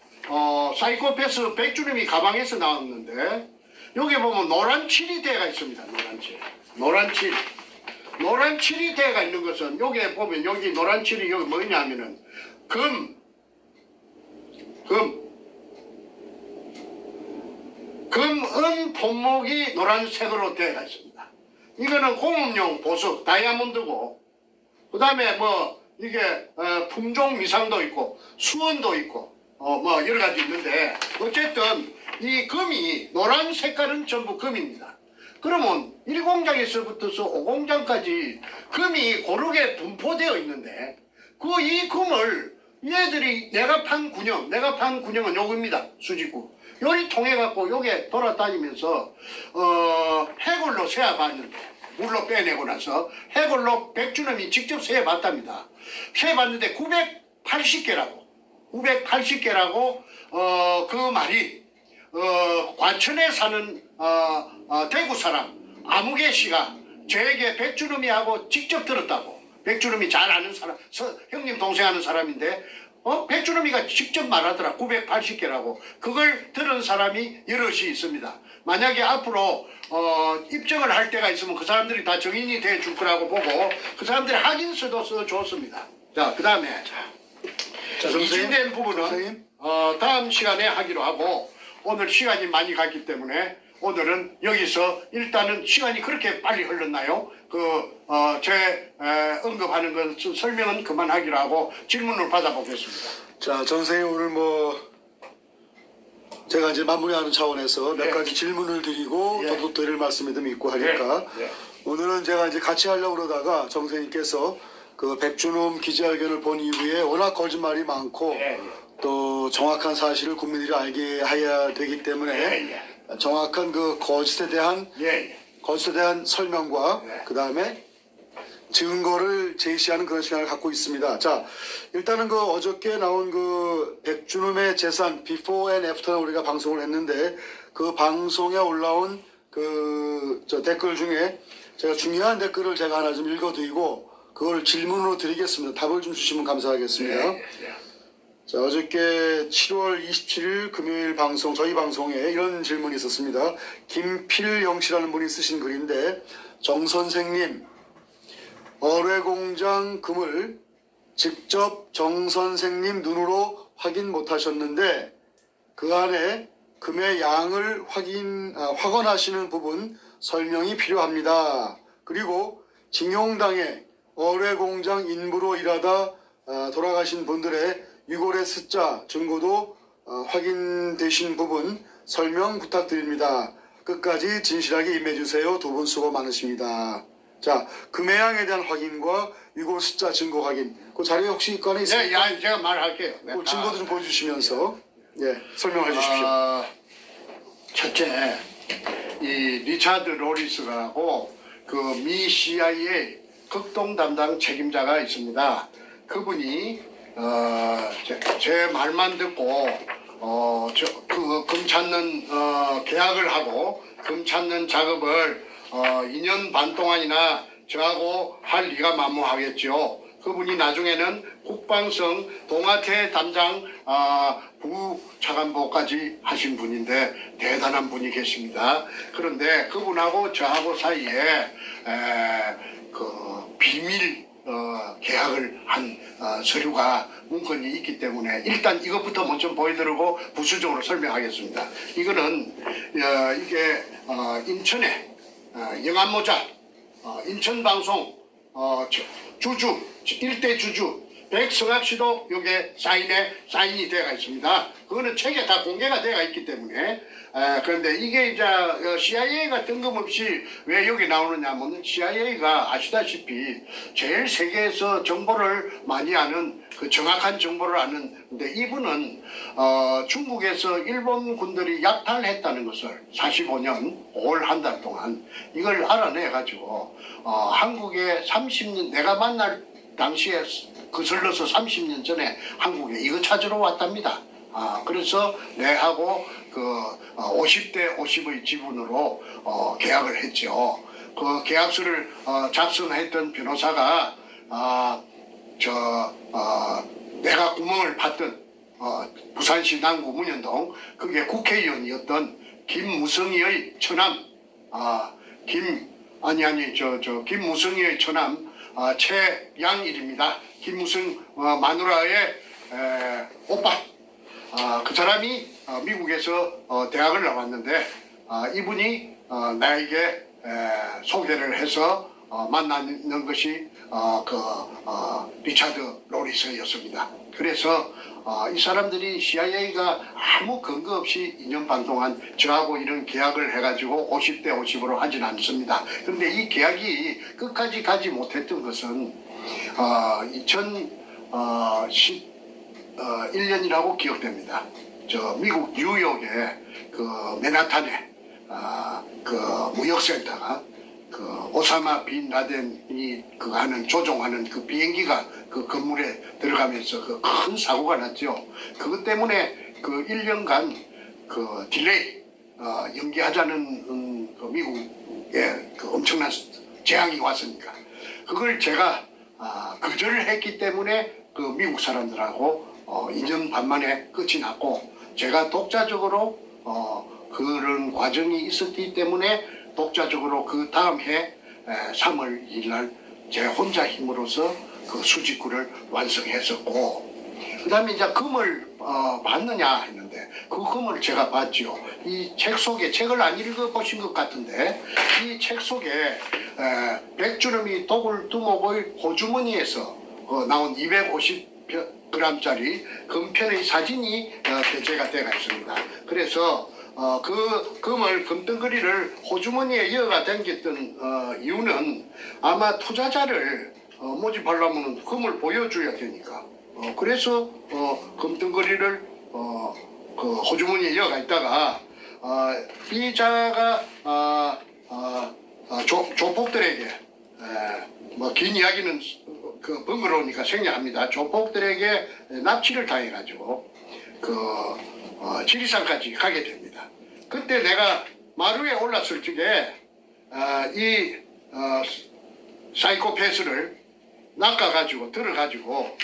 사이코패스 백주름이 가방에서 나왔는데 여기 보면 노란 칠이대가 있습니다. 노란 칠이대가 있는 것은 여기에 보면 여기 노란 칠이 여기 뭐냐면은 금은 본목이 노란색으로 되어 있습니다. 이거는 공업용 보석 다이아몬드고 그 다음에 뭐 이게 품종 미상도 있고 수원도 있고 뭐 여러 가지 있는데 어쨌든 이 금이 노란 색깔은 전부 금입니다. 그러면 1공장에서부터서 5공장까지 금이 고르게 분포되어 있는데 이 금을 얘들이 내가 판 군형은 요겁니다. 수직구 요리 통해 갖고 요게 돌아다니면서 해골로 세어봤는데 물로 빼내고 나서 해골로 백주놈이 직접 세어봤답니다. 세어봤는데 980개라고 그 말이 과천에 사는 대구 사람 아무개 씨가 저에게 백주놈이하고 직접 들었다고. 백주놈이 잘 아는 사람, 형님 동생 아는 사람인데 백주놈이가 직접 말하더라. 980개라고. 그걸 들은 사람이 여럿이 있습니다. 만약에 앞으로 입증을 할 때가 있으면 그 사람들이 다 정인이 돼 줄 거라고 보고 그 사람들이 확인서도 써줬습니다. 자, 그 다음에 이진된 부분은 다음 시간에 하기로 하고 오늘 시간이 많이 갔기 때문에 오늘은 여기서 일단은 시간이 그렇게 빨리 흘렀나요? 제 언급하는 건 설명은 그만하기로 하고 질문을 받아보겠습니다. 자, 정 선생님 오늘 제가 이제 마무리하는 차원에서 몇 예. 가지 질문을 드리고 예. 저도 드릴 말씀이 좀 있고 하니까 예. 오늘은 제가 이제 같이 하려고 그러다가 정선생님께서 그 백준홈 기자회견을 본 이후에 워낙 거짓말이 많고 예. 또 정확한 사실을 국민들이 알게 해야 되기 때문에 예. 정확한 그 거짓에 대한 예. 설명과 네. 그 다음에 증거를 제시하는 그런 시간을 갖고 있습니다. 자, 일단은 그 어저께 나온 그 백준홈의 재산 비포 앤 애프터는 우리가 방송을 했는데 그 방송에 올라온 그 댓글 중에 제가 중요한 댓글을 제가 하나 좀 읽어드리고 그걸 질문으로 드리겠습니다. 답을 좀 주시면 감사하겠습니다. 예. 자, 어저께 7월 27일 금요일 방송, 저희 방송에 이런 질문이 있었습니다. 김필영 씨라는 분이 쓰신 글인데, 정 선생님, 어뢰공장 금을 직접 정 선생님 눈으로 확인 못 하셨는데, 그 안에 금의 양을 확언하시는 부분 설명이 필요합니다. 그리고 징용당해 어뢰공장 인부로 일하다 돌아가신 분들의 유골의 숫자 증거도 확인되신 부분 설명 부탁드립니다. 끝까지 진실하게 임해주세요. 두 분 수고 많으십니다. 자, 금의 양에 대한 확인과 유골 숫자 증거 확인. 그 자료에 혹시 있거나 있습니까? 네, 제가 말할게요. 그 증거도 좀 보여주시면서 설명해 주십시오. 첫째, 이 리차드 로리스라고 그 미 CIA 극동 담당 책임자가 있습니다. 그분이 제 말만 듣고 금 찾는 계약을 하고 금 찾는 작업을 2년 반 동안이나 저하고 할 리가 만무하겠죠. 그분이 나중에는 국방성 동아태 담당 부차관보까지 하신 분인데 대단한 분이 계십니다. 그런데 그분하고 저하고 사이에 그 비밀 계약을 한 서류가 문건이 있기 때문에 일단 이것부터 먼저 보여드리고 부수적으로 설명하겠습니다. 이거는 이게 인천에 영암모자 인천방송 주주 일대 주주 백성학 씨도 여기에 사인이 되어 있습니다. 그거는 책에 다 공개가 되어 있기 때문에 그런데 이게 이제 CIA가 뜬금없이 왜 여기 나오느냐면 CIA가 아시다시피 제일 세계에서 정보를 많이 아는 그 정확한 정보를 아는 근데 이분은 중국에서 일본 군들이 약탈했다는 것을 45년 5월 한 달 동안 이걸 알아내 가지고 한국에 30년 내가 만날 당시에 거슬러서 30년 전에 한국에 이거 찾으러 왔답니다. 그래서 내하고 그 50대 50의 지분으로 계약을 했죠. 그 계약서를 작성했던 변호사가 내가 구멍을 팠던 부산시 남구 문현동 그게 국회의원이었던 김무성이의 처남 김무성이의 처남 최양일입니다. 김무성 마누라의 오빠. 그 사람이 미국에서 대학을 나왔는데 이분이 나에게 소개를 해서 만나는 것이 리차드 로리스였습니다. 그래서 이 사람들이 CIA가 아무 근거 없이 2년 반 동안 저하고 이런 계약을 해가지고 50대 50으로 하진 않습니다. 그런데 이 계약이 끝까지 가지 못했던 것은 2011년이라고 기억됩니다. 미국 뉴욕에 그 맨하탄에 그 무역센터가 그 오사마 빈 라덴이 조종하는 그 비행기가 그 건물에 들어가면서 그 큰 사고가 났죠. 그것 때문에 그 1년간 그 딜레이 연기하자는 그 미국의 그 엄청난 재앙이 왔으니까 그걸 제가 거절을 했기 때문에 그 미국 사람들하고 2년 반 만에 끝이 났고 제가 독자적으로 그런 과정이 있었기 때문에 독자적으로 그 다음 해 3월 2일 날 제 혼자 힘으로서 그 수직구를 완성했었고 그 다음에 이제 금을 봤느냐 했는데 그 금을 제가 봤죠. 이 책 속에 책을 안 읽어보신 것 같은데 이 책 속에 백준홈이 도굴 두목의 호주머니에서 나온 250 50g짜리 금편의 사진이 게재가 되어 있습니다. 그래서 그 금을 금덩어리를 호주머니에 이어가 당겼던 이유는 아마 투자자를 모집하려면 금을 보여줘야 되니까 그래서 금덩어리를 그 호주머니에 이어가 있다가 피의자가 조폭들에게 뭐 긴 이야기는 그 번거로우니까 생략합니다. 조폭들에게 납치를 당해가지고 지리산까지 가게 됩니다. 그때 내가 마루에 올랐을 적에 이 사이코패스를 낚아가지고 들어가지고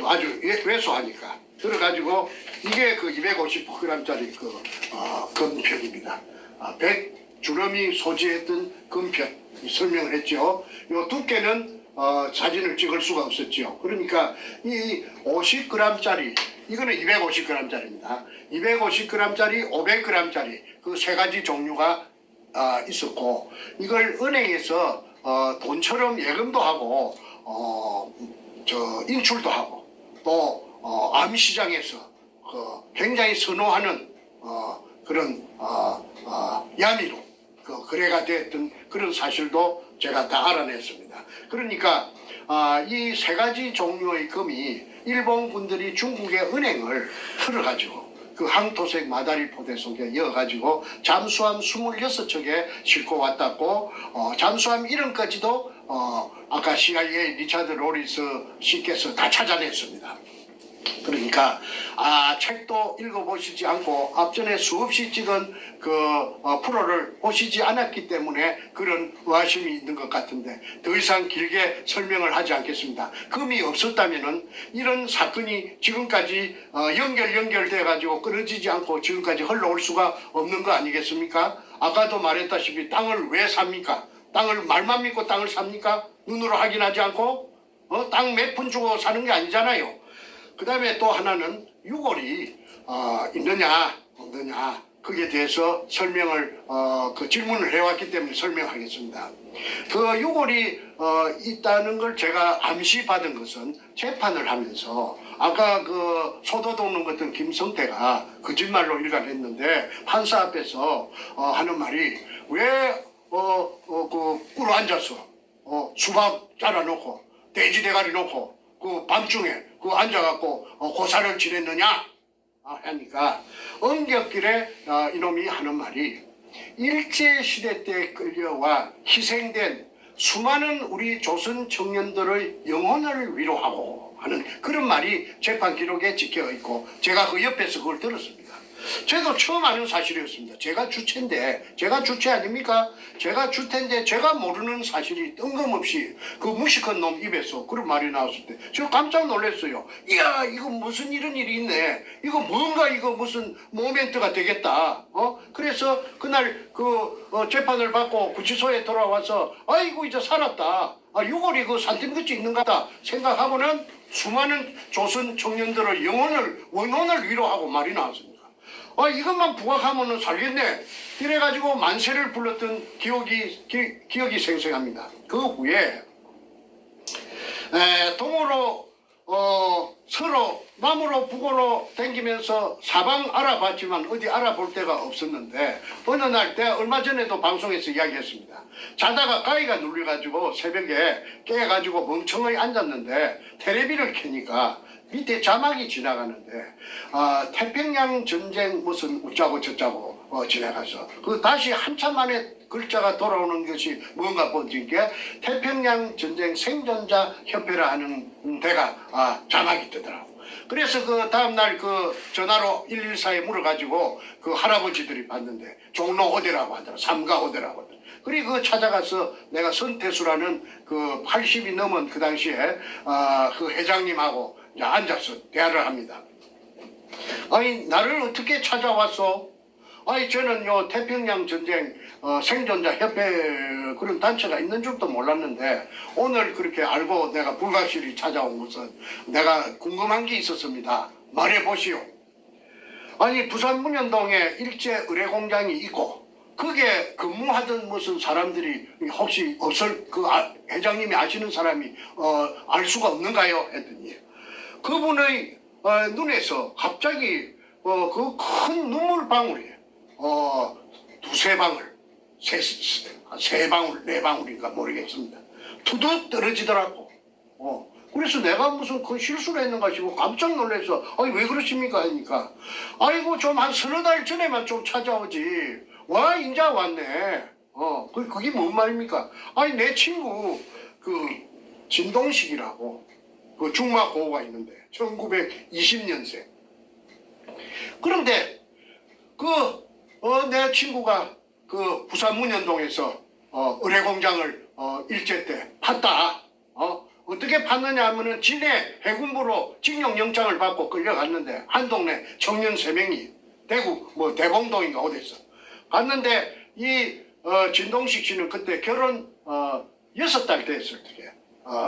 아주 왜소하니까 들어가지고 이게 그 250g짜리 금편입니다. 100주름이 소지했던 금편 설명을 했죠. 요 두께는 사진을 찍을 수가 없었죠. 그러니까 이 50g짜리 이거는 250g짜리입니다. 250g짜리, 500g짜리 그 세 가지 종류가 있었고 이걸 은행에서 돈처럼 예금도 하고 인출도 하고 또 암시장에서 굉장히 선호하는 그런 야미로 거래가 됐던 그런 사실도 제가 다 알아냈습니다. 그러니까 이 세 가지 종류의 금이 일본 군들이 중국의 은행을 털어가지고 그 항토색 마다리 포대 속에 이어가지고 잠수함 26척에 싣고 왔다고 잠수함 이름까지도 아까 CIA 리차드 로리스 씨께서 다 찾아냈습니다. 그러니까 책도 읽어보시지 않고 앞전에 수없이 찍은 그 프로를 보시지 않았기 때문에 그런 의아심이 있는 것 같은데 더 이상 길게 설명을 하지 않겠습니다. 금이 없었다면은 이런 사건이 지금까지 연결돼 가지고 끊어지지 않고 지금까지 흘러올 수가 없는 거 아니겠습니까? 아까도 말했다시피 땅을 왜 삽니까? 땅을 말만 믿고 땅을 삽니까? 눈으로 확인하지 않고 땅 몇 푼 주고 사는 게 아니잖아요. 그 다음에 또 하나는 유골이 있느냐 없느냐 거기에 대해서 설명을 그 질문을 해왔기 때문에 설명하겠습니다. 그 유골이 있다는 걸 제가 암시받은 것은 재판을 하면서 아까 그 소도 돕는 것던 김성태가 거짓말로 일관했는데 판사 앞에서 하는 말이 왜 꿀 앉아서 수박 잘라놓고 돼지 대가리 놓고 그 밤중에 앉아갖고 고사를 지냈느냐 하니까 엄격길에 이놈이 하는 말이 일제시대 때 끌려와 희생된 수많은 우리 조선 청년들의 영혼을 위로하고 하는 그런 말이 재판 기록에 찍혀 있고 제가 그 옆에서 그걸 들었습니다. 저도 처음 아는 사실이었습니다. 제가 주체인데 제가 주체 아닙니까? 제가 주체인데 제가 모르는 사실이 뜬금없이 그 무식한 놈 입에서 그런 말이 나왔을 때 저 깜짝 놀랐어요. 이야 이거 무슨 이런 일이 있네. 이거 뭔가 이거 무슨 모멘트가 되겠다. 그래서 그날 재판을 받고 구치소에 돌아와서 아이고 이제 살았다. 유골이 그 산팀같이 있는 것 같다 생각하고는 수많은 조선 청년들의 원혼을 위로하고 말이 나왔습니다. 이것만 부각하면은 살겠네. 이래가지고 만세를 불렀던 기억이 생생합니다. 그 후에 동으로 서로 남으로 북으로 다니면서 사방 알아봤지만 어디 알아볼 데가 없었는데 어느 날 내가 얼마 전에도 방송에서 이야기했습니다. 자다가 가위가 눌려가지고 새벽에 깨가지고 멍청하게 앉았는데 텔레비를 켜니까 밑에 자막이 지나가는데 태평양 전쟁 무슨 어쩌고 저쩌고 지나가서 그 다시 한참 만에 글자가 돌아오는 것이 뭔가 본진 게 태평양 전쟁 생존자 협회라 하는 데가 자막이 뜨더라고. 그래서 그 다음날 그 전화로 114에 물어가지고 그 할아버지들이 봤는데 종로 어디라고 하더라. 삼가 어디라고 하더라. 그리고 그 찾아가서 내가 선태수라는 그 80이 넘은 그 당시에 그 회장님하고 이제 앉아서 대화를 합니다. 아니 나를 어떻게 찾아왔어? 아니 저는 요 태평양 전쟁 생존자 협회 그런 단체가 있는 줄도 몰랐는데 오늘 그렇게 알고 내가 불가실히 찾아온 것은 내가 궁금한 게 있었습니다. 말해보시오. 아니 부산 문현동에 일제 의뢰공장이 있고 그게 근무하던 무슨 사람들이 혹시 회장님이 아시는 사람이 알 수가 없는가요? 했더니 그분의 눈에서 갑자기 그 큰 눈물 방울이 두세 방울, 세 방울, 네 방울인가 모르겠습니다. 투둑 떨어지더라고. 그래서 내가 무슨 그 실수를 했는가 싶고 깜짝 놀라서 아니 왜 그러십니까 하니까 아이고 좀 한 서너 달 전에만 좀 찾아오지 와 인자 왔네. 그게 뭔 말입니까? 아니 내 친구 그 진동식이라고 그 중마고우가 있는데 1920년생. 그런데 내 친구가 그 부산 문현동에서 의뢰공장을 일제 때 팠다. 어떻게 팠느냐 하면은 진해 해군부로 징용영장을 받고 끌려갔는데 한 동네 청년 3명이 대구 뭐 대봉동인가 어디서 갔는데 이 진동식 씨는 그때 결혼 6달 됐을 때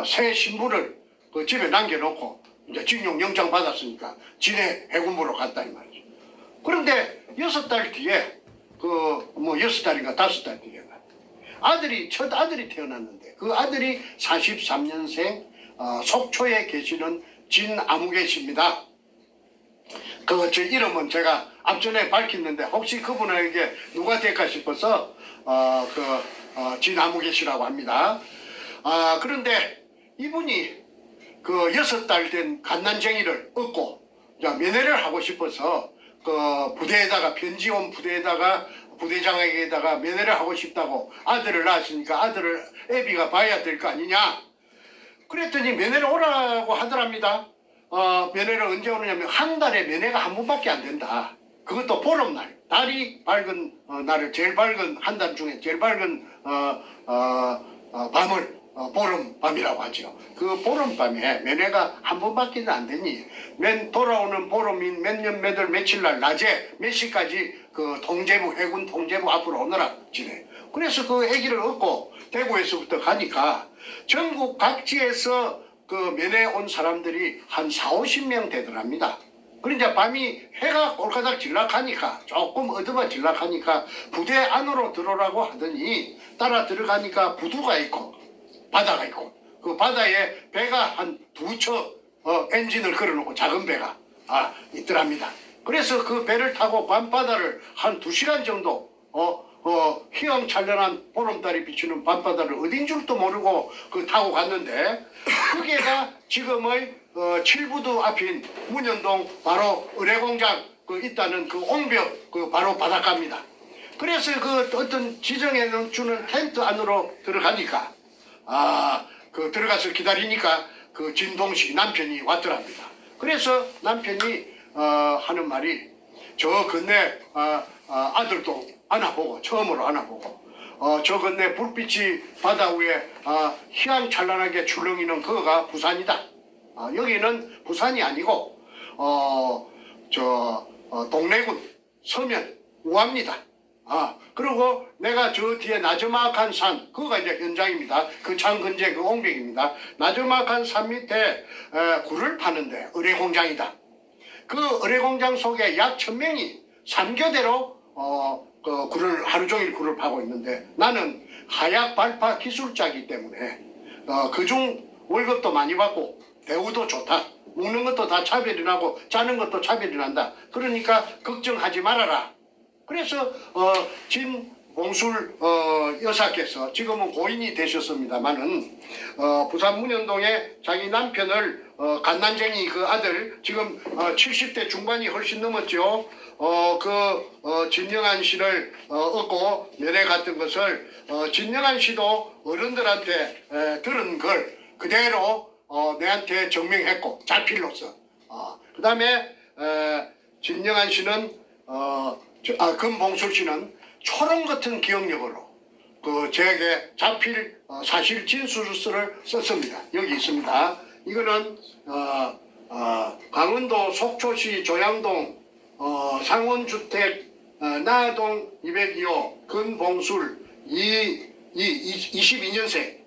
새 신부를 그 집에 남겨놓고 이제 징용영장 받았으니까 진해 해군부로 갔다 이 말이죠. 그런데 6달 뒤에 그 뭐 6달인가 5달 뒤에 첫 아들이 태어났는데 그 아들이 43년생 속초에 계시는 진아무개 씨입니다. 제 이름은 제가 앞전에 밝혔는데 혹시 그분에게 누가 될까 싶어서 진아무개 씨라고 합니다. 그런데 이분이 그 6달 된 갓난쟁이를 얻고 면회를 하고 싶어서 그 부대에다가 편지 온 부대에다가 부대장에게다가 면회를 하고 싶다고 아들을 낳았으니까 아들을 애비가 봐야 될 거 아니냐. 그랬더니 면회를 오라고 하더랍니다. 면회를 언제 오느냐면 한 달에 면회가 한 번밖에 안 된다. 그것도 보름날 달이 밝은 날을 제일 밝은 한 달 중에 제일 밝은 밤을 보름밤이라고 하죠. 그 보름밤에 면회가 한 번밖에 안 되니 돌아오는 보름인 몇 년 몇 월 며칠 날 낮에 몇 시까지 그 통제부 해군 통제부 앞으로 오너라 지내. 그래서 그 아기를 얻고 대구에서부터 가니까 전국 각지에서 그 면회 온 사람들이 한 40~50명 되더랍니다. 그러니까 밤이 해가 꼴까닥 질락하니까 조금 어두워질락하니까 부대 안으로 들어오라고 하더니 따라 들어가니까 부두가 있고 바다가 있고 그 바다에 배가 한 2척 엔진을 걸어놓고 작은 배가 있더랍니다. 그래서 그 배를 타고 밤바다를 한 2시간 정도 휘황찬란한 보름달이 비추는 밤바다를 어딘 줄도 모르고 타고 갔는데 그게가 지금의 칠부두 앞인 문현동 바로 의뢰공장 있다는 그 옹벽 바로 바닷가입니다. 그래서 어떤 지정해 주는 텐트 안으로 들어가니까 들어가서 기다리니까 그 진동식 남편이 왔더랍니다. 그래서 남편이 하는 말이 저 건네 아들도 안아보고 처음으로 안아보고 저 건네 불빛이 바다 위에 희망찬란하게 출렁이는 그거가 부산이다. 여기는 부산이 아니고 동래군 서면 우합니다. 그리고 내가 저 뒤에 나저막한 산, 그거가 이제 현장입니다. 그 산 근처에 그 옹벽입니다. 나저막한 산 밑에 굴을 파는데 의뢰공장이다. 그 의뢰공장 속에 약 1000명이 3교대로 굴을 하루 종일 굴을 파고 있는데 나는 하약 발파 기술자이기 때문에 그중 월급도 많이 받고 대우도 좋다. 먹는 것도 다 차별이 나고 자는 것도 차별이 난다. 그러니까 걱정하지 말아라. 그래서 진봉술 여사께서 지금은 고인이 되셨습니다마는 부산 문현동에 자기 남편을 갓난쟁이 그 아들 지금 70대 중반이 훨씬 넘었죠. 진영한 씨를 얻고 면회 갔던 것을 진영한 씨도 어른들한테 들은 걸 그대로 내한테 증명했고 자필로서 그 다음에 진영한 씨는 금봉술 씨는 초롱 같은 기억력으로 제게 자필 사실 진술서를 썼습니다. 여기 있습니다. 이거는 강원도 속초시 조양동 상원주택 나동 202호 금봉술 22년생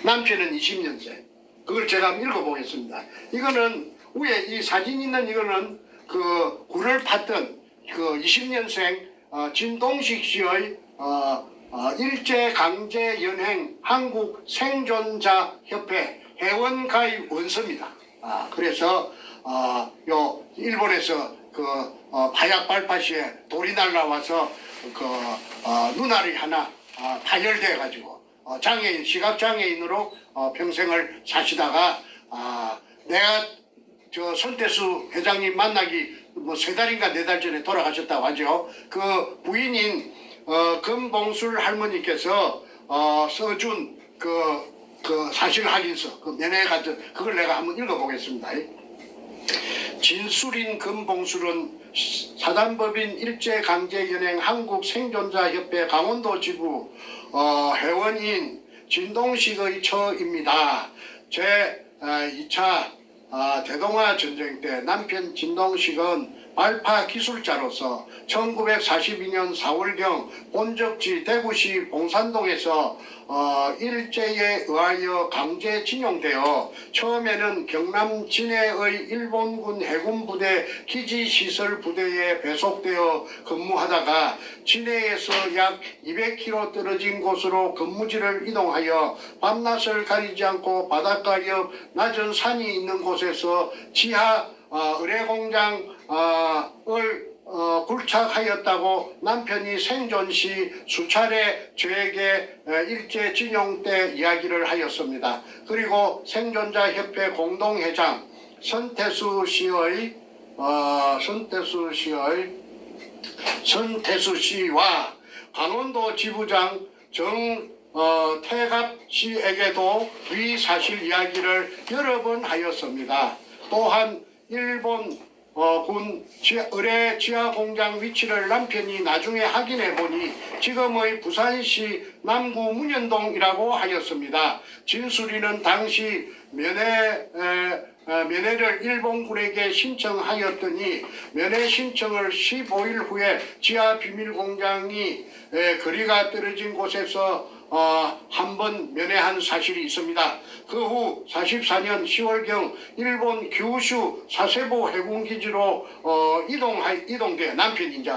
남편은 20년생. 그걸 제가 한번 읽어보겠습니다. 이거는 위에 이 사진 있는 이거는 그 굴을 팠던 그 20년생 진동식 씨의 일제강제연행 한국생존자협회 회원가입 원서입니다. 그래서 요 일본에서 그 바약 발파시에 돌이 날라와서 그 눈알이 하나 파열돼 가지고 장애인 시각 장애인으로 평생을 사시다가 내가 저 손태수 회장님 만나기 뭐 3달인가 4달 전에 돌아가셨다고 하죠. 그 부인인 금봉술 할머니께서 써준 그 사실 확인서, 그 면회 같은 그걸 내가 한번 읽어보겠습니다. 진술인 금봉술은 사단법인 일제강제연행 한국생존자협회 강원도 지부 회원인 진동식의 처입니다. 제 2차 대동아 전쟁 때 남편 진동식은 발파 기술자로서 1942년 4월경 본적지 대구시 봉산동에서 일제에 의하여 강제 징용되어 처음에는 경남 진해의 일본군 해군부대 기지시설 부대에 배속되어 근무하다가 진해에서 약 200km 떨어진 곳으로 근무지를 이동하여 밤낮을 가리지 않고 바닷가 옆 낮은 산이 있는 곳에서 지하 의뢰공장을 굴착하였다고 남편이 생존 시 수차례 저에게 일제징용 때 이야기를 하였습니다. 그리고 생존자협회 공동회장 손태수 씨와 강원도 지부장 정태갑 씨에게도 위 사실 이야기를 여러 번 하였습니다. 또한 일본 군 의뢰 지하 공장 위치를 남편이 나중에 확인해 보니 지금의 부산시 남구 문현동이라고 하였습니다. 진수리는 당시 면회를 일본군에게 신청하였더니 면회 신청을 15일 후에 지하 비밀 공장이 거리가 떨어진 곳에서 한번 면회한 사실이 있습니다. 그 후 44년 10월경 일본 규슈 사세보 해군기지로 이동돼 남편이 이제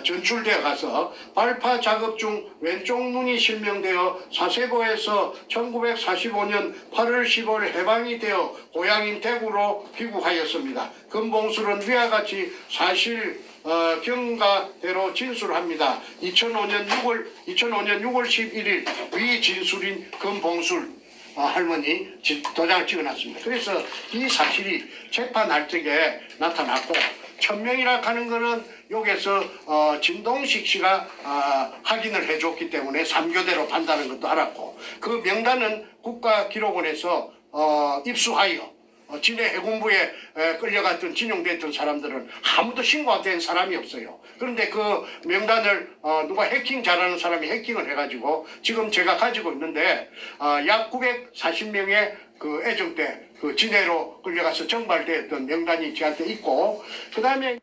전출되어 가서 발파 작업 중 왼쪽 눈이 실명되어 사세보에서 1945년 8월 10월 해방이 되어 고향인 대구로 귀국하였습니다. 금봉술은 위와 같이 사실 경과대로 진술합니다. 2005년 6월 11일 위 진술인 금봉술 할머니 도장을 찍어놨습니다. 그래서 이 사실이 재판할 적에 나타났고 천명이라 하는 거는 여기서 진동식 씨가 확인을 해줬기 때문에 3교대로 판다는 것도 알았고 그 명단은 국가기록원에서 입수하여 진해 해군부에 끌려갔던 진용됐던 사람들은 아무도 신고가 된 사람이 없어요. 그런데 그 명단을 누가 해킹 잘하는 사람이 해킹을 해가지고 지금 제가 가지고 있는데 약 940명의 그 애정 때 그 진해로 끌려가서 정발되었던 명단이 저한테 있고 그 다음에